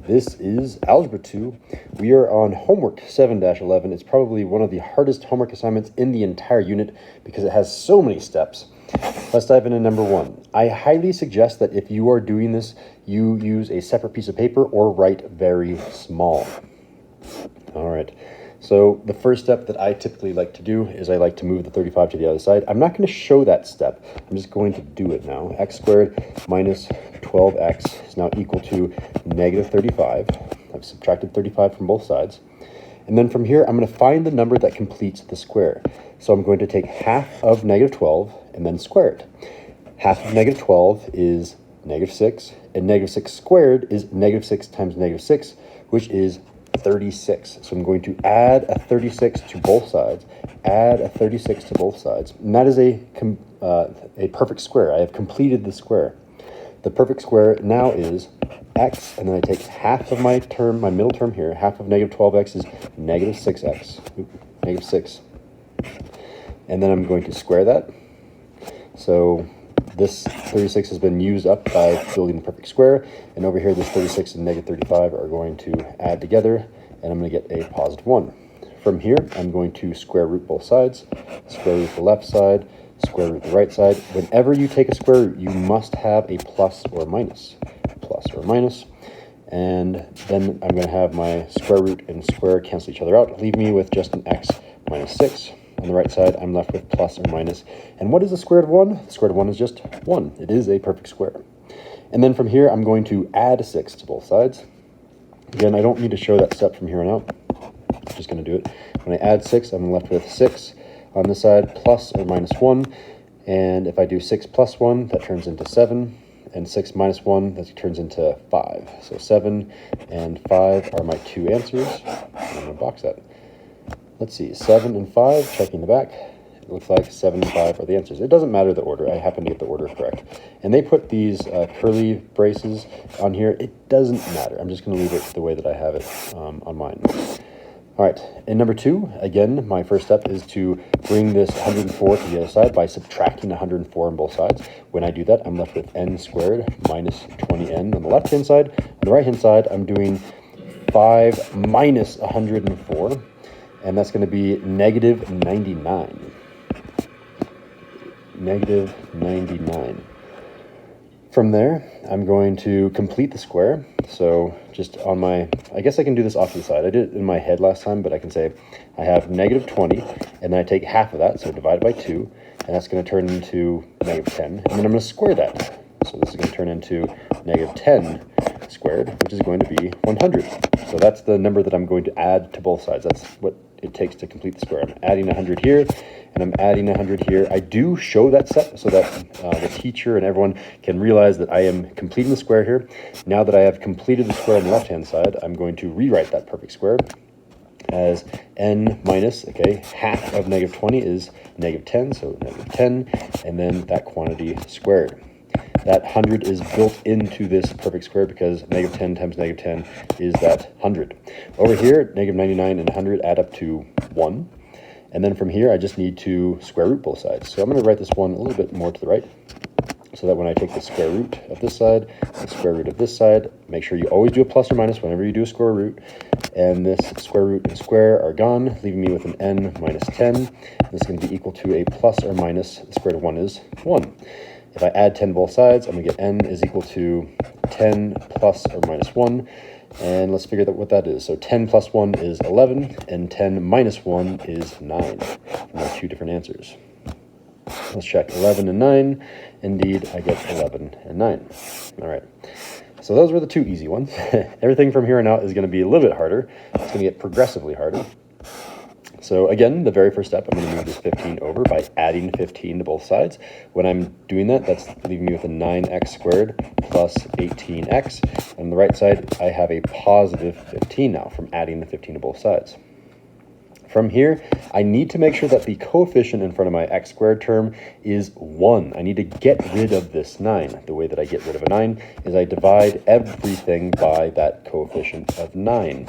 This is Algebra 2. We are on homework 7-11. It's probably one of the hardest homework assignments in the entire unit because it has so many steps. Let's dive into number 1. I highly suggest that if you are doing this, you use a separate piece of paper or write very small. All right. So the first step that I typically like to do is I like to move the 35 to the other side. I'm not going to show that step. I'm just going to do it now. X squared minus 12x is now equal to negative 35. I've subtracted 35 from both sides. And then from here, I'm going to find the number that completes the square. So I'm going to take half of negative 12 and then square it. Half of negative 12 is negative 6, and negative 6 squared is negative 6 times negative 6, which is 36. So I'm going to add a 36 to both sides, add a 36 to both sides, and that is a perfect square. I have completed the square. The perfect square now is x, and then I take half of my term, my middle term here, half of negative 12x is negative 6x, negative 6. And then I'm going to square that. So this 36 has been used up by building the perfect square, and over here this 36 and negative 35 are going to add together, and I'm going to get a positive 1. From here, I'm going to square root both sides, square root the left side, square root the right side. Whenever you take a square root, you must have a plus or minus, and then I'm going to have my square root and square cancel each other out, leave me with just an x minus 6. On the right side, I'm left with plus or minus. And what is the square root of 1? The square root of 1 is just 1. It is a perfect square. And then from here, I'm going to add 6 to both sides. Again, I don't need to show that step from here on out. I'm just going to do it. When I add 6, I'm left with 6 on this side, plus or minus 1. And if I do 6 plus 1, that turns into 7. And 6 minus 1, that turns into 5. So 7 and 5 are my two answers. I'm going to box that. Let's see, 7 and 5, checking the back. It looks like 7 and 5 are the answers. It doesn't matter the order. I happen to get the order correct. And they put these curly braces on here. It doesn't matter. I'm just going to leave it the way that I have it on mine. All right, in number 2, again, my first step is to bring this 104 to the other side by subtracting 104 on both sides. When I do that, I'm left with n squared minus 20n on the left-hand side. On the right-hand side, I'm doing 5 minus 104. And that's going to be negative 99. Negative 99. From there, I'm going to complete the square. So just on my, I guess I can do this off to the side. I did it in my head last time, but I can say I have negative 20, and then I take half of that, so divide by 2, and that's going to turn into negative 10. And then I'm going to square that. So this is going to turn into negative 10 squared, which is going to be 100. So that's the number that I'm going to add to both sides. That's what it takes to complete the square. I'm adding 100 here, and I'm adding 100 here. I do show that step so that the teacher and everyone can realize that I am completing the square here. Now that I have completed the square on the left-hand side, I'm going to rewrite that perfect square as n minus, okay, half of negative 20 is negative 10, so negative 10, and then that quantity squared. That 100 is built into this perfect square because negative 10 times negative 10 is that 100. Over here, negative 99 and 100 add up to 1. And then from here, I just need to square root both sides. So I'm going to write this one a little bit more to the right so that when I take the square root of this side, the square root of this side, make sure you always do a plus or minus whenever you do a square root. And this square root and square are gone, leaving me with an n minus 10. This is going to be equal to a plus or minus, the square root of 1 is 1. If I add 10 both sides, I'm going to get n is equal to 10 plus or minus 1. And let's figure out what that is. So 10 plus 1 is 11, and 10 minus 1 is 9. And those two different answers. Let's check 11 and 9. Indeed, I get 11 and 9. All right. So those were the two easy ones. Everything from here on out is going to be a little bit harder. It's going to get progressively harder. So again, the very first step, I'm going to move this 15 over by adding 15 to both sides. When I'm doing that, that's leaving me with a 9x squared plus 18x. On the right side, I have a positive 15 now from adding the 15 to both sides. From here, I need to make sure that the coefficient in front of my x squared term is 1. I need to get rid of this 9. The way that I get rid of a 9 is I divide everything by that coefficient of 9.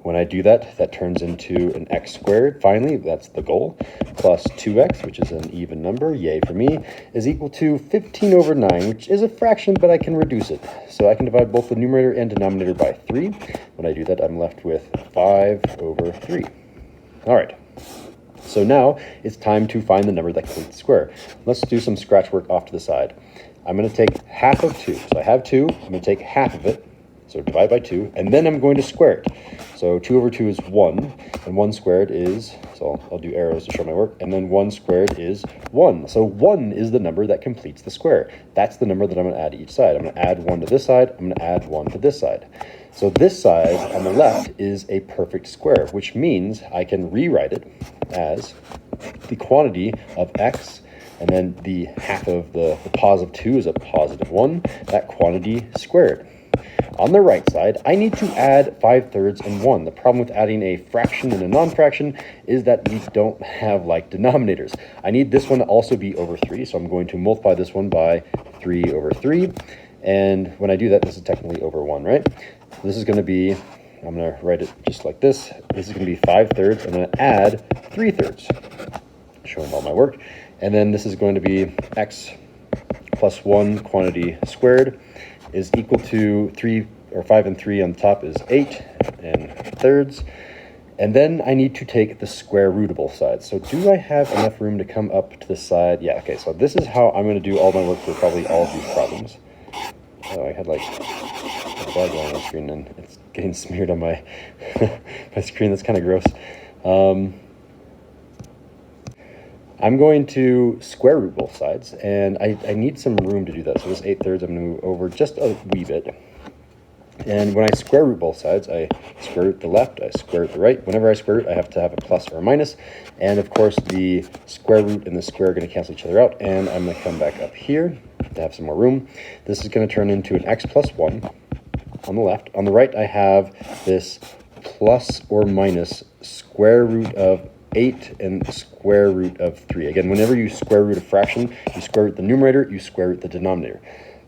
When I do that, that turns into an x squared, finally, that's the goal, plus 2x, which is an even number, yay for me, is equal to 15 over 9, which is a fraction, but I can reduce it. So I can divide both the numerator and denominator by 3. When I do that, I'm left with 5 over 3. All right. So now it's time to find the number that completes the square. Let's do some scratch work off to the side. I'm going to take half of 2. So I have 2. I'm going to take half of it. So divide by 2, and then I'm going to square it. So 2 over 2 is 1, and 1 squared is, so I'll do arrows to show my work, and then 1 squared is 1. So 1 is the number that completes the square. That's the number that I'm going to add to each side. I'm going to add 1 to this side, I'm going to add 1 to this side. So this side on the left is a perfect square, which means I can rewrite it as the quantity of x, and then the half of the positive 2 is a positive 1, that quantity squared. On the right side, I need to add 5/3 and 1. The problem with adding a fraction and a non-fraction is that we don't have like denominators. I need this one to also be over 3, so I'm going to multiply this one by 3 over 3. And when I do that, this is technically over 1, right? This is going to be, I'm going to write it just like this. This is going to be 5/3. I'm going to add 3/3, showing all my work. And then this is going to be x plus 1 quantity squared is equal to 3, or 5 and 3 on the top is 8 and thirds. And then I need to take the square root of both sides. So do I have enough room to come up to the side? Yeah, okay, so this is how I'm going to do all my work for probably all of these problems. Oh, I had like a bug on my screen and it's getting smeared on my, my screen. That's kind of gross. I'm going to square root both sides, and I need some room to do that. So this 8/3, I'm going to move over just a wee bit. And when I square root both sides, I square root the left, I square root the right. Whenever I square root, I have to have a plus or a minus. And of course, the square root and the square are going to cancel each other out. And I'm going to come back up here to have some more room. This is going to turn into an x plus 1 on the left. On the right, I have this plus or minus square root of 8 and square root of 3. Again, whenever you square root a fraction, you square root the numerator, you square root the denominator.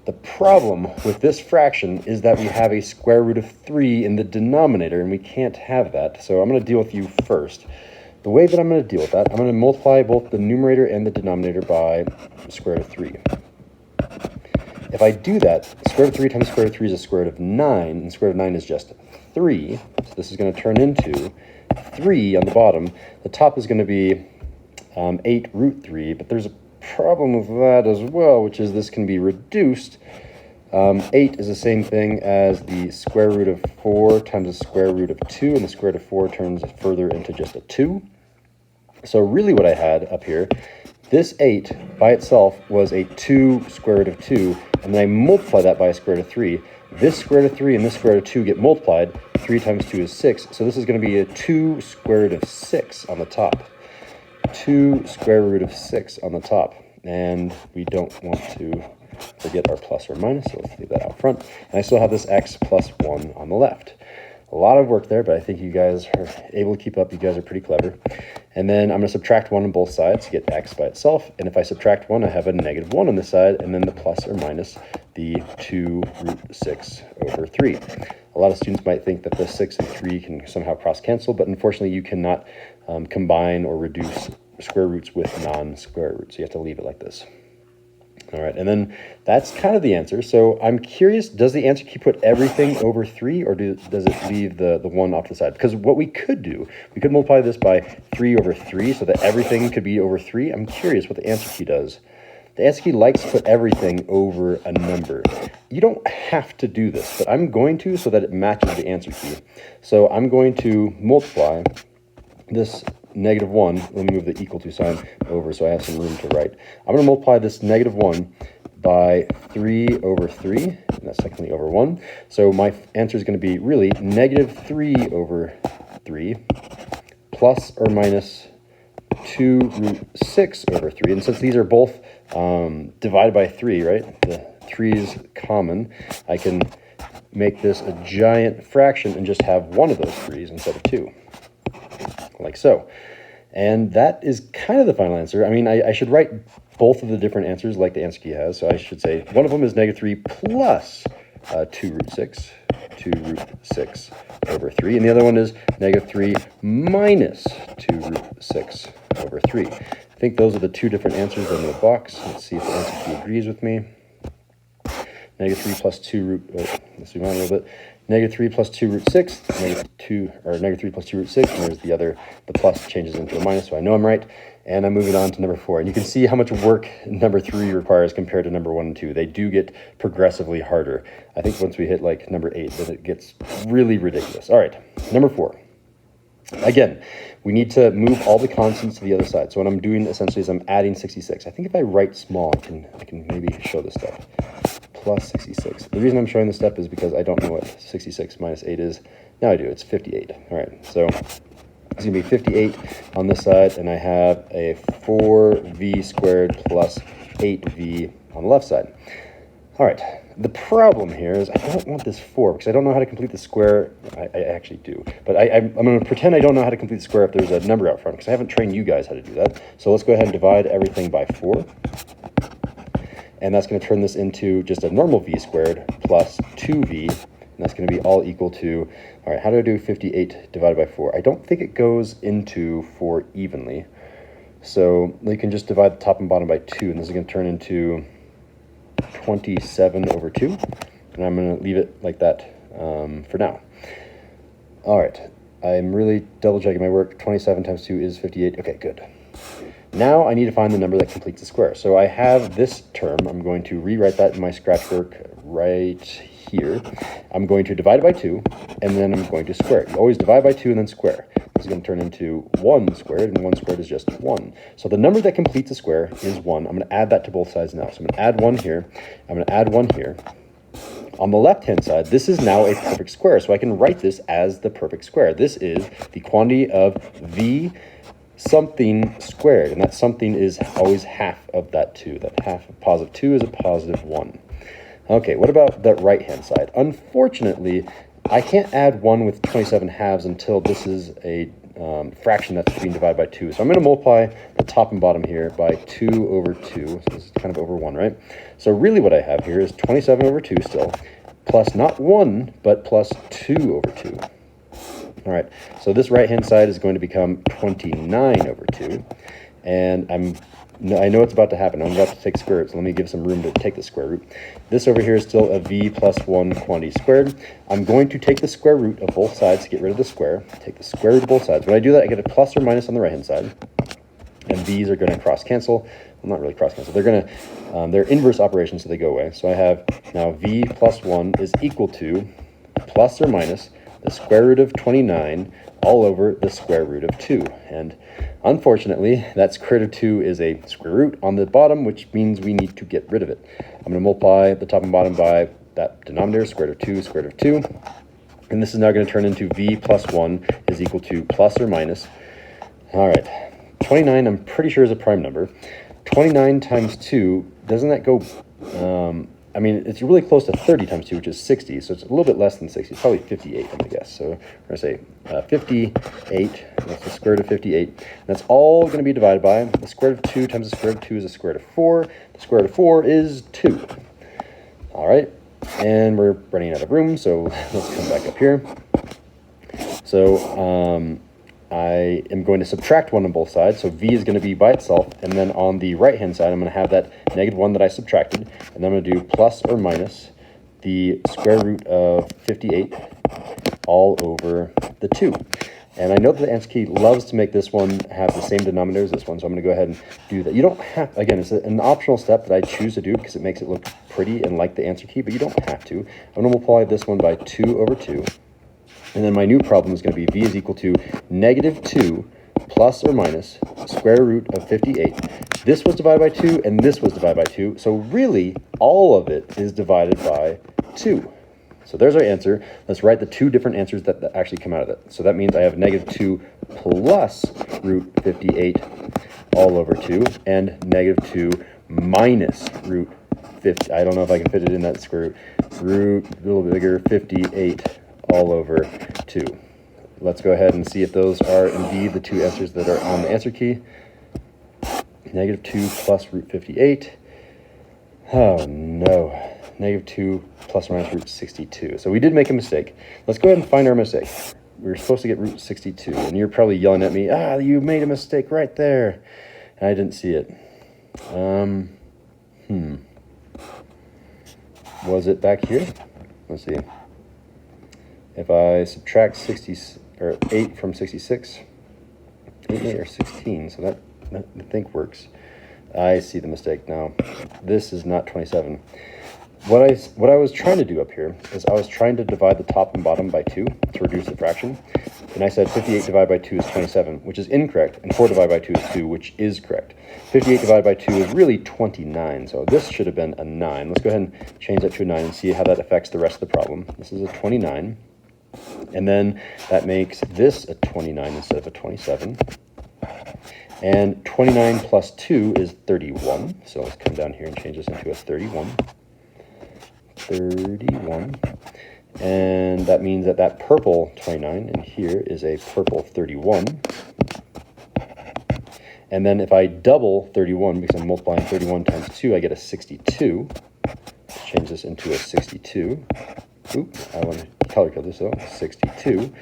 The problem with this fraction is that we have a square root of 3 in the denominator, and we can't have that. So I'm going to deal with you first. The way that I'm going to deal with that, I'm going to multiply both the numerator and the denominator by square root of 3. If I do that, square root of 3 times square root of 3 is a square root of 9, and square root of 9 is just 3. So this is going to turn into 3 on the bottom. The top is going to be 8 root 3, but there's a problem with that as well, which is this can be reduced. 8 is the same thing as the square root of 4 times the square root of 2, and the square root of 4 turns further into just a 2. So really what I had up here, this 8 by itself was a 2 square root of 2, and then I multiply that by a square root of 3. This square root of 3 and this square root of 2 get multiplied. 3 times 2 is 6. So this is going to be a 2 square root of 6 on the top. 2 square root of 6 on the top. And we don't want to forget our plus or minus, so let's leave that out front. And I still have this x plus 1 on the left. A lot of work there, but I think you guys are able to keep up. You guys are pretty clever. And then I'm going to subtract 1 on both sides to get x by itself. And if I subtract 1, I have a negative 1 on this side, and then the plus or minus the 2 root 6 over 3. A lot of students might think that the 6 and 3 can somehow cross-cancel, but unfortunately you cannot combine or reduce square roots with non-square roots. You have to leave it like this. All right, and then that's kind of the answer. So I'm curious, does the answer key put everything over 3, or does it leave the 1 off to the side? Because what we could do, we could multiply this by 3 over 3 so that everything could be over 3. I'm curious what the answer key does. The answer key likes to put everything over a number. You don't have to do this, but I'm going to so that it matches the answer key. So I'm going to multiply this negative 1, let me move the equal to sign over so I have some room to write. I'm going to multiply this negative 1 by 3 over 3, and that's technically over 1. So my answer is going to be really negative 3 over 3 plus or minus 2 root 6 over 3. And since these are both divided by 3, right, the 3 is common, I can make this a giant fraction and just have one of those 3's instead of 2. Like so. And that is kind of the final answer. I mean, I should write both of the different answers like the answer key has. So I should say one of them is negative 3 plus 2 root 6. 2 root 6 over 3. And the other one is negative 3 minus 2 root 6 over 3. I think those are the two different answers in the box. Let's see if the answer key agrees with me. Negative 3 plus 2 root, let's zoom out a little bit. Negative 3 plus 2 root 6, negative 3 plus 2 root 6, and there's the other, the plus changes into a minus, so I know I'm right. And I'm moving on to number 4. And you can see how much work number 3 requires compared to number 1 and 2. They do get progressively harder. I think once we hit like number 8, then it gets really ridiculous. All right, number 4. Again, we need to move all the constants to the other side. So what I'm doing essentially is I'm adding 66. I think if I write small, I can maybe show this step. Plus 66. The reason I'm showing this step is because I don't know what 66 minus 8 is. Now I do, it's 58. All right, so it's going to be 58 on this side, and I have a 4v squared plus 8v on the left side. All right, the problem here is I don't want this 4 because I don't know how to complete the square. I actually do, but I'm going to pretend I don't know how to complete the square if there's a number out front because I haven't trained you guys how to do that. So let's go ahead and divide everything by 4. And that's going to turn this into just a normal v squared plus 2v. And that's going to be all equal to, all right, how do I do 58 divided by 4? I don't think it goes into 4 evenly. So you can just divide the top and bottom by 2. And this is going to turn into 27 over 2. And I'm going to leave it like that for now. All right, I'm really double checking my work. 27 times 2 is 58. Okay, good. Now I need to find the number that completes the square. So I have this term. I'm going to rewrite that in my scratch work right here. I'm going to divide it by 2, and then I'm going to square it. You always divide by 2 and then square. This is going to turn into 1 squared, and 1 squared is just 1. So the number that completes a square is 1. I'm going to add that to both sides now. So I'm going to add 1 here. I'm going to add 1 here. On the left-hand side, this is now a perfect square. So I can write this as the perfect square. This is the quantity of v something squared, and that something is always half of that 2. That half of positive 2 is a positive 1. Okay, what about the right-hand side? Unfortunately, I can't add 1 with 27 halves until this is a fraction that's being divided by 2. So I'm going to multiply the top and bottom here by 2 over 2. So this is kind of over 1, right? So really what I have here is 27 over 2 still, plus not 1, but plus 2 over 2. All right, so this right-hand side is going to become 29 over 2. And I know it's about to happen. I'm about to take square root, so let me give some room to take the square root. This over here is still a v plus 1 quantity squared. I'm going to take the square root of both sides to get rid of the square. Take the square root of both sides. When I do that, I get a plus or minus on the right-hand side. And these are going to cross-cancel. Well, not really cross-cancel. They're going to, they're inverse operations, so they go away. So I have now v plus 1 is equal to plus or minus the square root of 29 all over the square root of 2. And unfortunately, that square root of 2 is a square root on the bottom, which means we need to get rid of it. I'm going to multiply the top and bottom by that denominator, square root of 2, square root of 2. And this is now going to turn into v plus 1 is equal to plus or minus. All right, 29 I'm pretty sure is a prime number. 29 times 2, doesn't that go... I mean, it's really close to 30 times 2, which is 60, so it's a little bit less than 60. It's probably 58, I'm going to guess. So we're going to say 58, that's the square root of 58. And that's all going to be divided by the square root of 2 times the square root of 2 is the square root of 4. The square root of 4 is 2. All right, and we're running out of room, so let's come back up here. So I am going to subtract 1 on both sides, so v is going to be by itself, and then on the right-hand side, I'm going to have that negative 1 that I subtracted, and then I'm going to do plus or minus the square root of 58 all over the 2. And I know that the answer key loves to make this one have the same denominator as this one, so I'm going to go ahead and do that. You don't have, again, it's an optional step that I choose to do because it makes it look pretty and like the answer key, but you don't have to. I'm going to multiply this one by 2 over 2. And then my new problem is going to be v is equal to negative 2 plus or minus square root of 58. This was divided by 2, and this was divided by 2. So really, all of it is divided by 2. So there's our answer. Let's write the two different answers that actually come out of it. So that means I have negative 2 plus root 58 all over 2, and negative 2 minus root 50. I don't know if I can fit it in that square root a little bigger, 58 all over 2. Let's go ahead and see if those are indeed the two answers that are on the answer key. Negative 2 plus root 58. Oh no. negative 2 plus or minus root 62. So we did make a mistake. Let's go ahead and find our mistake. We were supposed to get root 62, and you're probably yelling at me, you made a mistake right there, and I didn't see it. Was it back here? Let's see. If I subtract 8 from 66, 8 or 16, so that I think works. I see the mistake now. This is not 27. What I was trying to do up here is I was trying to divide the top and bottom by 2 to reduce the fraction. And I said 58 divided by 2 is 27, which is incorrect, and 4 divided by 2 is 2, which is correct. 58 divided by 2 is really 29, so this should have been a 9. Let's go ahead and change that to a 9 and see how that affects the rest of the problem. This is a 29, and then that makes this a 29 instead of a 27. And 29 plus 2 is 31, so let's come down here and change this into a 31. 31, and that means that purple 29 and here is a purple 31. And then if I double 31, because I'm multiplying 31 times 2, I get a 62. Let's change this into a 62. I want to color code this out. 62.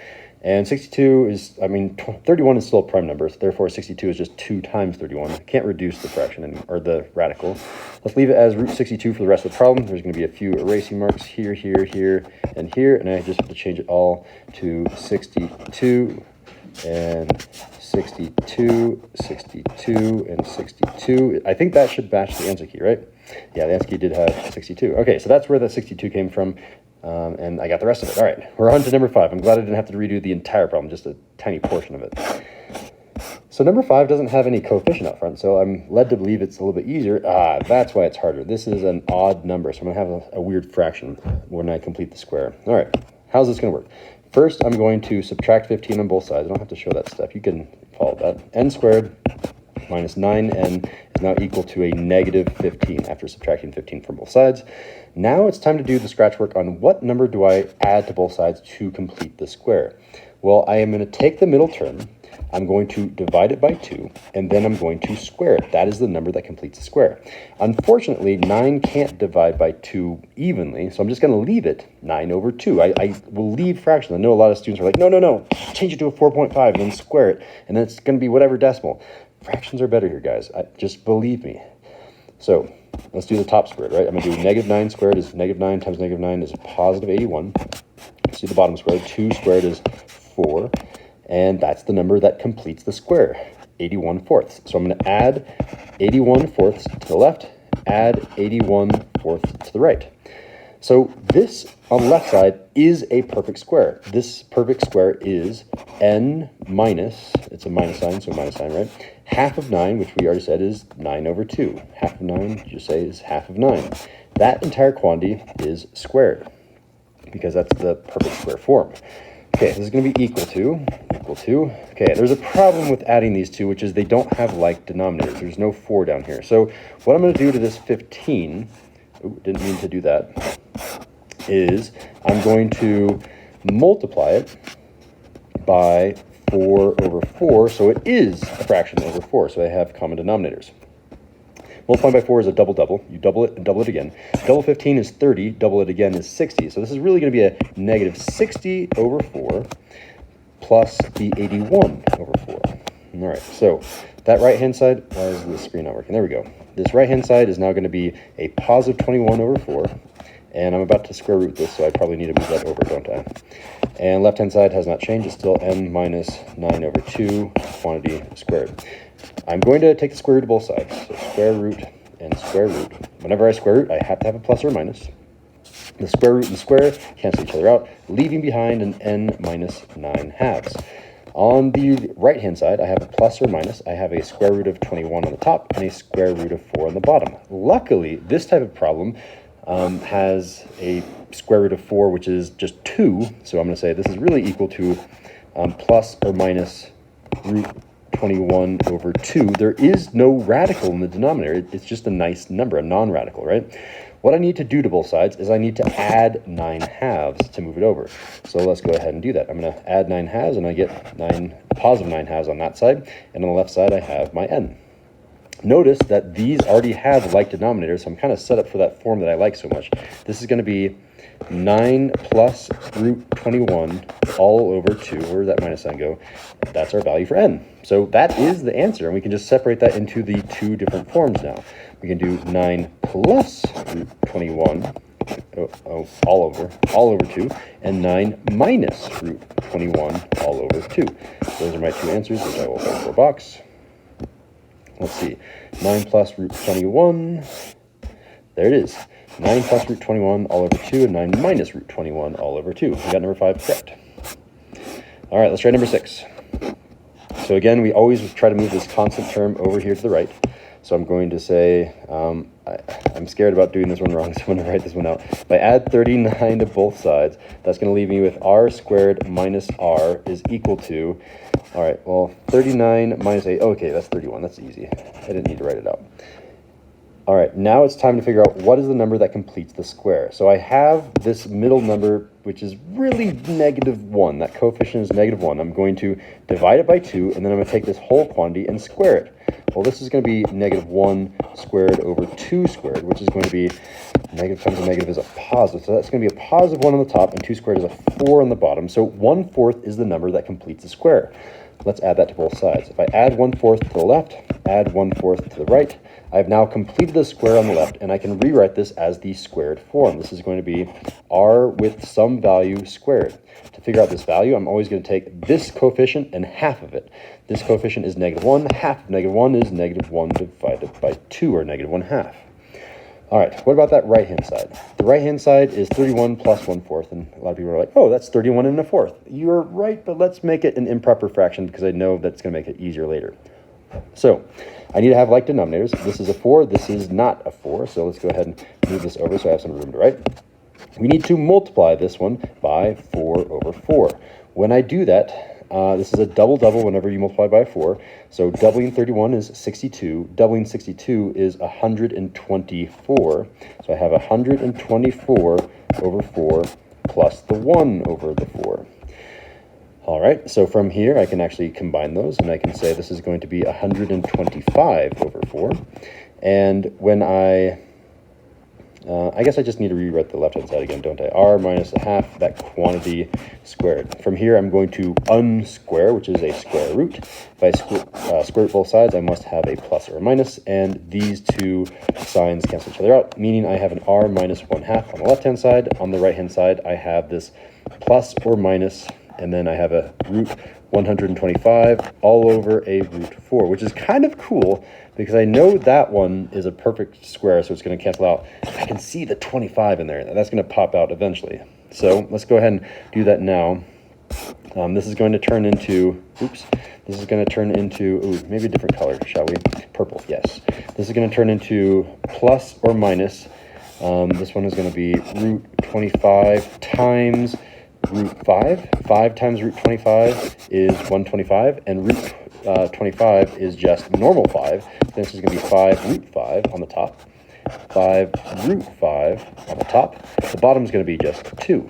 And 62 is, 31 is still a prime number, so therefore 62 is just 2 times 31. I can't reduce the fraction anymore, or the radical. Let's leave it as root 62 for the rest of the problem. There's going to be a few erasing marks here, here, here, and here, and I just have to change it all to 62, and 62, 62, and 62. I think that should match the answer key, right? Yeah, the answer key did have 62. Okay, so that's where the 62 came from. And I got the rest of it. All right, we're on to number 5. I'm glad I didn't have to redo the entire problem, just a tiny portion of it. So number 5 doesn't have any coefficient up front, so I'm led to believe it's a little bit easier. That's why it's harder. This is an odd number, so I'm going to have a weird fraction when I complete the square. All right, how's this going to work? First, I'm going to subtract 15 on both sides. I don't have to show that step. You can follow that. N squared minus 9n is now equal to a negative 15 after subtracting 15 from both sides. Now it's time to do the scratch work on what number do I add to both sides to complete the square. Well, I am going to take the middle term, I'm going to divide it by 2, and then I'm going to square it. That is the number that completes the square. Unfortunately, 9 can't divide by 2 evenly, so I'm just going to leave it 9 over 2. I will leave fractions. I know a lot of students are like, no, change it to a 4.5 and then square it, and then it's going to be whatever decimal. Fractions are better here, guys. Just believe me. So let's do the top squared, right? I'm going to do negative 9 squared is negative 9 times negative 9 is positive 81. Let's do the bottom squared. 2 squared is 4. And that's the number that completes the square, 81 fourths. So I'm going to add 81 fourths to the left, add 81 fourths to the right. So this, on the left side, is a perfect square. This perfect square is n minus, it's a minus sign, so minus sign, right? Half of 9, which we already said is 9 over 2. Half of 9, you say, is half of 9. That entire quantity is squared, because that's the perfect square form. Okay, this is going to be equal to. Okay, there's a problem with adding these two, which is they don't have like denominators. There's no 4 down here. So what I'm going to do to this 15, didn't mean to do that, is I'm going to multiply it by 4 over 4, so it is a fraction over 4, so I have common denominators. Multiplying by 4 is a double-double. You double it and double it again. Double 15 is 30, double it again is 60. So this is really going to be a negative 60 over 4 plus the 81 over 4. All right, so that right-hand side, why is the screen not working? There we go. This right-hand side is now going to be a positive 21 over 4. And I'm about to square root this, so I probably need to move that over, don't I? And left-hand side has not changed. It's still n minus 9 over 2, quantity squared. I'm going to take the square root of both sides. So square root and square root. Whenever I square root, I have to have a plus or a minus. The square root and square cancel each other out, leaving behind an n minus 9 halves. On the right-hand side, I have a plus or minus. I have a square root of 21 on the top and a square root of 4 on the bottom. Luckily, this type of problem has a square root of 4, which is just 2. So I'm going to say this is really equal to plus or minus root 21 over 2. There is no radical in the denominator. It's just a nice number, a non-radical, right? What I need to do to both sides is I need to add 9 halves to move it over. So let's go ahead and do that. I'm going to add 9 halves, and I get positive 9 halves on that side. And on the left side, I have my n. Notice that these already have like denominators, so I'm kind of set up for that form that I like so much. This is going to be 9 plus root 21 all over 2. Where does that minus sign go? That's our value for n. So that is the answer, and we can just separate that into the two different forms now. We can do 9 plus root 21 all over 2, and 9 minus root 21 all over 2. Those are my two answers, which I will put in a box. Let's see, 9 plus root 21, there it is. 9 plus root 21 all over 2, and 9 minus root 21 all over 2. We got number 5 correct. All right, let's try number 6. So again, we always try to move this constant term over here to the right. So I'm going to say, I'm scared about doing this one wrong, so I'm going to write this one out. If I add 39 to both sides, that's going to leave me with r squared minus r is equal to, all right, well, 39 minus 8, okay, that's 31. That's easy. I didn't need to write it out. All right, now it's time to figure out what is the number that completes the square. So I have this middle number, which is really -1. That coefficient is -1. I'm going to divide it by 2, and then I'm going to take this whole quantity and square it. Well, this is going to be -1 squared over 2 squared, which is going to be negative times a negative is a positive. So that's going to be a positive 1 on the top, and 2 squared is a 4 on the bottom. So 1/4 is the number that completes the square. Let's add that to both sides. If I add 1/4 to the left, add 1/4 to the right, I've now completed the square on the left, and I can rewrite this as the squared form. This is going to be r with some value squared. To figure out this value, I'm always going to take this coefficient and half of it. This coefficient is -1. Half of -1 is -1 divided by 2, or -1/2. All right, what about that right-hand side? The right-hand side is 31 plus 1/4, and a lot of people are like, oh, that's 31 and a fourth. You're right, but let's make it an improper fraction because I know that's going to make it easier later. So I need to have like denominators. This is a 4, this is not a 4, so let's go ahead and move this over so I have some room to write. We need to multiply this one by 4 over 4. When I do that, this is a double-double whenever you multiply by 4. So doubling 31 is 62. Doubling 62 is 124. So I have 124 over 4 plus the 1 over the 4. All right, so from here, I can actually combine those, and I can say this is going to be 125 over 4. And when I guess I just need to rewrite the left-hand side again, don't I? R minus a half, that quantity squared. From here, I'm going to unsquare, which is a square root. If I square both sides, I must have a plus or a minus, and these two signs cancel each other out, meaning I have an r minus 1/2 on the left-hand side. On the right-hand side, I have this plus or minus, and then I have a root 125 all over a root 4, which is kind of cool because I know that one is a perfect square, so it's going to cancel out. I can see the 25 in there, and that's going to pop out eventually. So let's go ahead and do that now. This is going to turn into, this is going to turn into, maybe a different color, shall we? Purple, yes. This is going to turn into plus or minus. This one is going to be root 25 times root 5. 5 times root 25 is 125, and root 25 is just normal 5. This is going to be 5 root 5 on the top, 5 root 5 on the top. The bottom is going to be just 2.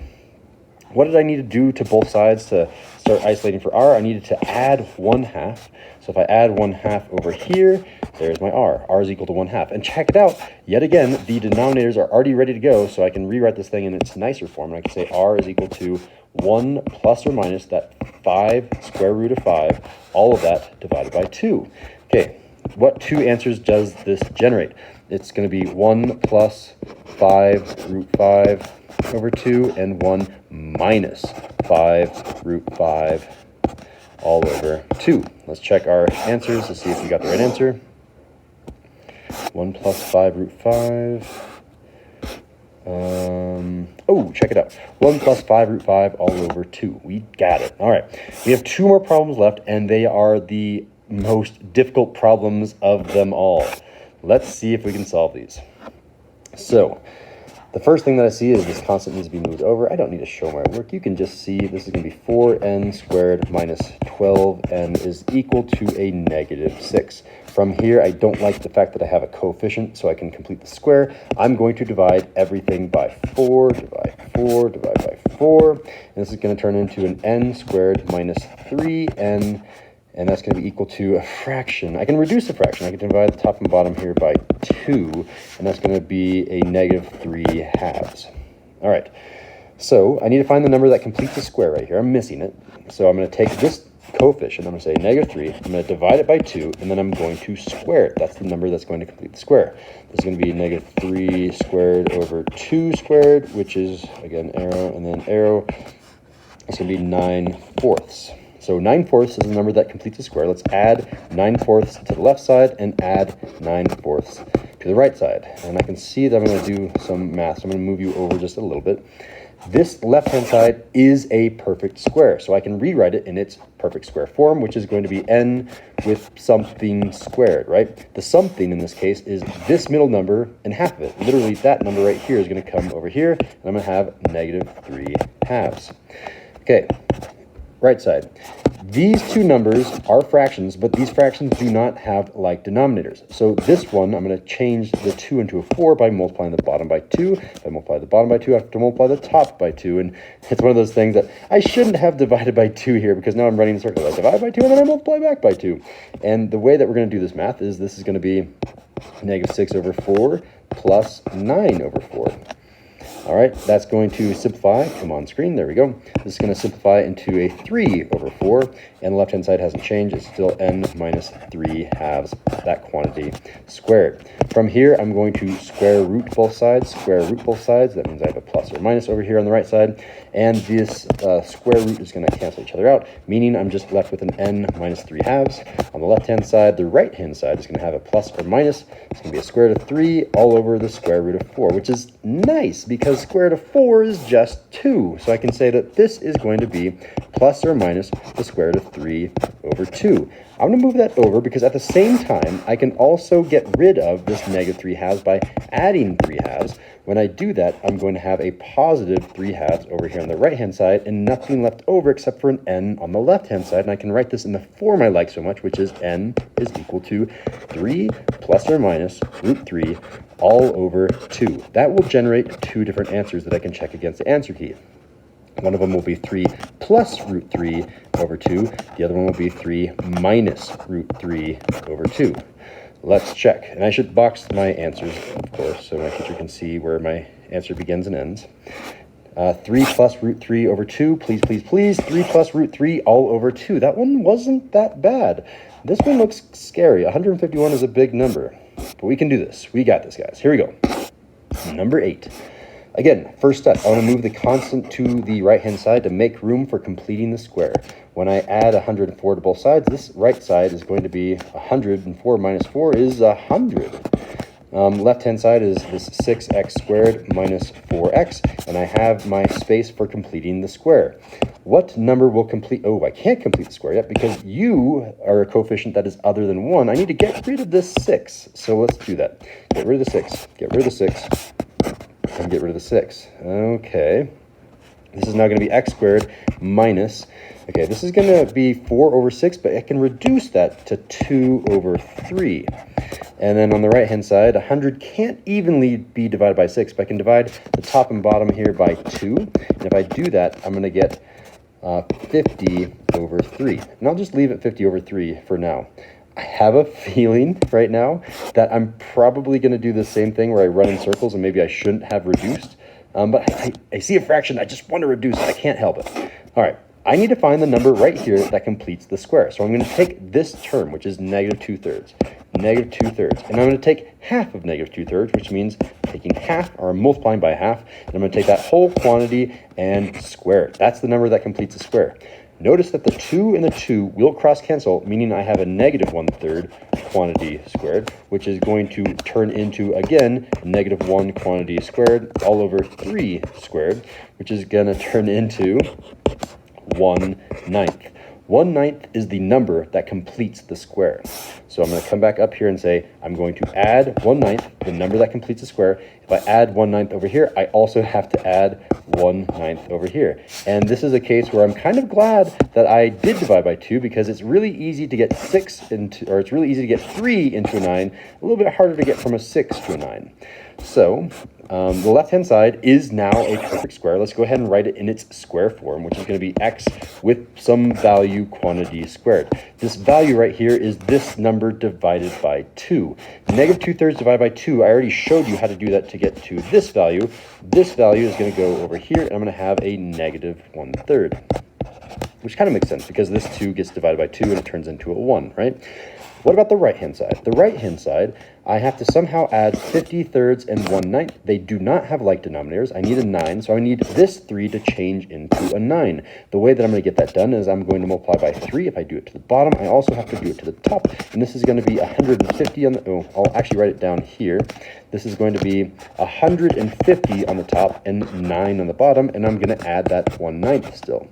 What did I need to do to both sides to start isolating for r? I needed to add 1/2. So if I add 1/2 over here, there's my r. r is equal to 1/2. And check it out. Yet again, the denominators are already ready to go, so I can rewrite this thing in its nicer form. And I can say r is equal to 1 plus or minus that 5 square root of 5, all of that divided by 2. Okay, what two answers does this generate? It's going to be 1 plus 5 root 5 over 2, and 1 minus 5 root 5 all over 2. Let's check our answers to see if we got the right answer. 1 plus 5 root 5. Check it out. 1 plus 5 root 5 all over 2. We got it. All right. We have 2 more problems left, and they are the most difficult problems of them all. Let's see if we can solve these. So, the first thing that I see is this constant needs to be moved over. I don't need to show my work. You can just see this is going to be 4n squared minus 12n is equal to a -6. From here, I don't like the fact that I have a coefficient, so I can complete the square. I'm going to divide everything by 4, divide 4, divide by 4. And this is going to turn into an n squared minus 3n and that's going to be equal to a fraction. I can reduce a fraction. I can divide the top and bottom here by 2, and that's going to be a -3/2. All right, so I need to find the number that completes the square right here. I'm missing it. So I'm going to take this coefficient, I'm going to say -3, I'm going to divide it by 2, and then I'm going to square it. That's the number that's going to complete the square. This is going to be -3 squared over 2 squared, which is, again, arrow and then arrow. It's going to be 9/4. So 9/4 is the number that completes the square. Let's add 9/4 to the left side and add 9/4 to the right side. And I can see that I'm going to do some math, so I'm going to move you over just a little bit. This left-hand side is a perfect square, so I can rewrite it in its perfect square form, which is going to be n with something squared, right? The something in this case is this middle number and half of it. Literally, that number right here is going to come over here, and I'm going to have -3/2. Okay, right side. These two numbers are fractions, but these fractions do not have like denominators. So this one, I'm going to change the 2 into a 4 by multiplying the bottom by 2. If I multiply the bottom by 2, I have to multiply the top by 2. And it's one of those things that I shouldn't have divided by 2 here, because now I'm running in circles. I divide by 2 and then I multiply back by 2. And the way that we're going to do this math is this is going to be -6/4 plus 9/4. All right, that's going to simplify. Come on screen, there we go. This is going to simplify into a 3/4, and the left-hand side hasn't changed. It's still n minus 3/2, that quantity squared. From here, I'm going to square root both sides. Square root both sides. That means I have a plus or minus over here on the right side, and this square root is going to cancel each other out, meaning I'm just left with an n minus 3/2. On the left-hand side, the right-hand side is going to have a plus or minus. It's going to be a square root of 3 all over the square root of 4, which is nice because square root of 4 is just 2. So I can say that this is going to be plus or minus the square root of 3/2. I'm going to move that over because at the same time, I can also get rid of this -3/2 by adding 3/2. When I do that, I'm going to have a positive 3/2 over here on the right-hand side and nothing left over except for an n on the left-hand side. And I can write this in the form I like so much, which is n is equal to 3 plus or minus √3 all over 2. That will generate two different answers that I can check against the answer key. One of them will be 3 plus √3 over 2. The other one will be 3 minus √3 over 2. Let's check. And I should box my answers, of course, so my teacher can see where my answer begins and ends. 3 plus √3 over 2. Please, please, please. 3 plus √3 all over 2. That one wasn't that bad. This one looks scary. 151 is a big number. But we can do this. We got this, guys. Here we go. Number 8. Again, first step, I want to move the constant to the right-hand side to make room for completing the square. When I add 104 to both sides, this right side is going to be 104 minus 4 is 100. Left-hand side is this 6x squared minus 4x, and I have my space for completing the square. What number will complete? Oh, I can't complete the square yet because you are a coefficient that is other than 1. I need to get rid of this 6. So let's do that. Get rid of the 6. Get rid of the 6. And get rid of the 6. Okay. This is now going to be x squared minus, okay, this is going to be 4 over 6, but I can reduce that to 2 over 3. And then on the right-hand side, 100 can't evenly be divided by 6, but I can divide the top and bottom here by 2. And if I do that, I'm going to get 50 over 3. And I'll just leave it 50 over 3 for now. I have a feeling right now that I'm probably going to do the same thing where I run in circles and maybe I shouldn't have reduced. But I see a fraction. I just want to reduce it. I can't help it. All right. I need to find the number right here that completes the square. So I'm going to take this term, which is -2/3. -2/3. And I'm going to take half of -2/3, which means taking half or multiplying by half. And I'm going to take that whole quantity and square it. That's the number that completes the square. Notice that the 2 and the 2 will cross cancel, meaning I have a -1/3 quantity squared, which is going to turn into, again, -1 quantity squared all over 3 squared, which is going to turn into 1/9. 1/9 is the number that completes the square. So I'm going to come back up here and say I'm going to add 1/9, the number that completes the square. If If I add 1/9 over here, I also have to add 1/9 over here. And this is a case where I'm kind of glad that I did divide by 2, because it's really easy to get 6 into, or it's really easy to get 3 into a 9, a little bit harder to get from a 6 to a 9. So the left-hand side is now a perfect square. Let's go ahead and write it in its square form, which is going to be x with some value quantity squared. This value right here is this number divided by 2. Negative 2/3 divided by 2, I already showed you how to do that to get to this value. This value is going to go over here, and I'm going to have a negative 1/3, which kind of makes sense because this 2 gets divided by 2 and it turns into a 1, right? What about the right-hand side? The right-hand side, I have to somehow add 50/3 and 1/9. They do not have like denominators. I need a 9, so I need this 3 to change into a 9. The way that I'm going to get that done is I'm going to multiply by 3 if I do it to the bottom. I also have to do it to the top, and this is going to be 150 on the, oh, I'll actually write it down here. This is going to be 150 on the top and 9 on the bottom, and I'm going to add that 1/9 still.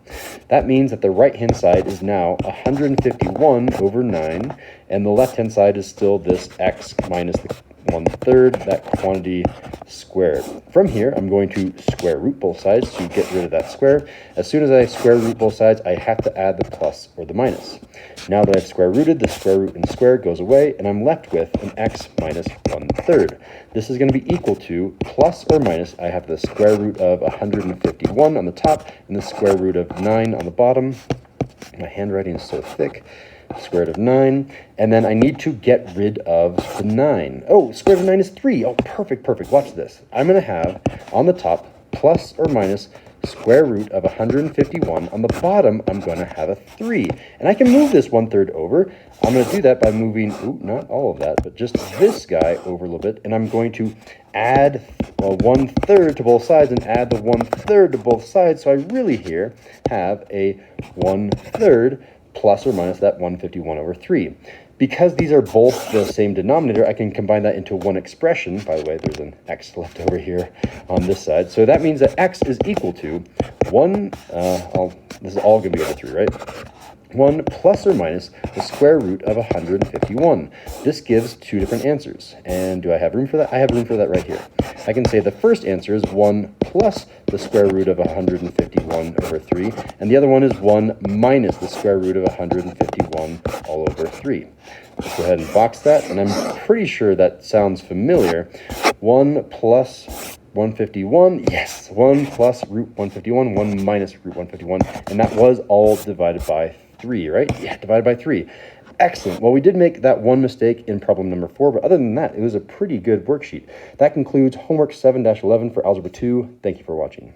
That means that the right-hand side is now 151 over 9, and the left-hand side is still this x minus the 1/3, that quantity squared. From here, I'm going to square root both sides to get rid of that square. As soon as I square root both sides, I have to add the plus or the minus. Now that I've square rooted, the square root and square goes away, and I'm left with an x minus 1/3. This is going to be equal to plus or minus, I have the square root of 151 on the top and the square root of 9 on the bottom. My handwriting is so thick. Square root of 9, and then I need to get rid of the 9. Oh, square root of 9 is 3. Oh, perfect, perfect. Watch this. I'm going to have on the top plus or minus square root of 151. On the bottom, I'm going to have a 3. And I can move this 1/3 over. I'm going to do that by moving, ooh, not all of that, but just this guy over a little bit. And I'm going to add 1/3 to both sides and add the 1/3 to both sides. So I really here have a 1/3 plus or minus that 151 over 3. Because these are both the same denominator, I can combine that into one expression. By the way, there's an x left over here on this side. So that means that x is equal to 1, this is all going to be over 3, right? 1 plus or minus the square root of 151. This gives two different answers. And do I have room for that? I have room for that right here. I can say the first answer is 1 plus the square root of 151 over 3. And the other one is 1 minus the square root of 151 all over 3. Let's go ahead and box that. And I'm pretty sure that sounds familiar. 1 plus 151, yes, 1 plus root 151, 1 minus root 151, and that was all divided by 3, right? Yeah, divided by 3. Excellent. Well, we did make that one mistake in problem number 4, but other than that, it was a pretty good worksheet. That concludes homework 7-11 for Algebra 2. Thank you for watching.